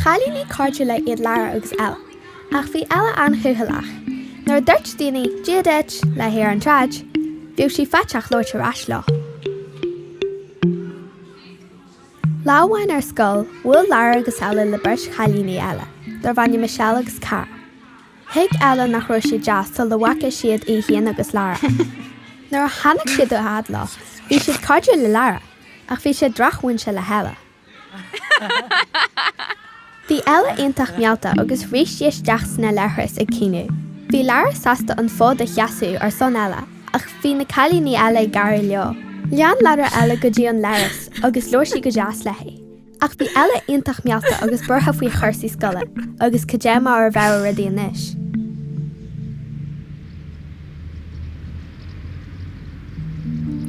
chailíní cairde le iad leabhar agus eile, ach bhí eile an chuthalaach. Nuair dúirt daoine diaideit le hir an traid, bhíodh sí feiteach loirte rais lá. Lámhain ar scoil, bhfuil leabhar agus eile le beirt chailíní eile, dar bhainne Michelle agus Cara. Thuig eile nach raibh siad deas tá le bhaca siad i híon agus leabhar. Nuair a tháinig siad ó hard lá, bhí siad cairde le leabhar, ach bhí siad drachmhainse le heile. Bhí eile iontach mealta agus rís díos deach sna leithris ag cíniú. Bhí leabhar sasta an fód a cheasú ar son eile, ach bhí na cailíní eile gaiir leo. Lean leadar eile go dtí an leiris agus leir sí go deas leithí. Ach bhí eile iontach mealta agus burtha faoi chuirsaí scoile, agus codéma ar bheith rudaí anois.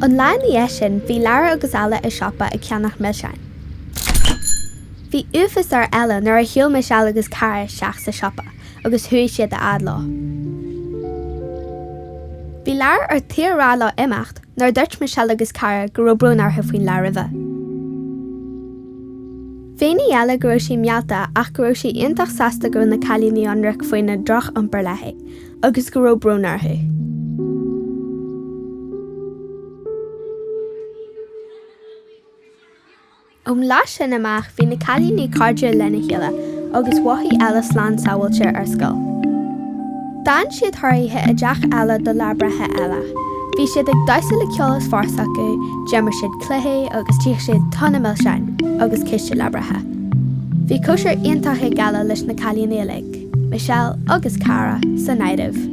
An lean í sin, bhí leabhar agus eile i siopa ag ceannach millsein. Bhí uafas ar eile nuair a shiúil Michelle agus Cara seach sa siopa, agus thuaigh siad a adlá. Bhí leabhar ar tíorrá lá imeacht nuair dúirt Michelle agus Cara go raibh brúnartha faoin le roimhe. Féinní eile go raibh sí mealta ach go raibh sí iontach sasta go na cailíní anrach faoin na droch an Bulaithe, agus go raibh brúnartha. Lá sin amach bhí na cailíní cairde lena chéile agus wathaí eile slán samhailte ar scoil. D'an siad thoirthe a deach eile do labhrathe eile. Bhí siad ag daisa le ceolas fórsa acu, deimar siad cluiche agus tíoch siad tanna millsein agus ciste labhrathe. Bhí cóisiir iontach ag eile leis na cailíní uilig, Michelle agus Cara sa naidirh.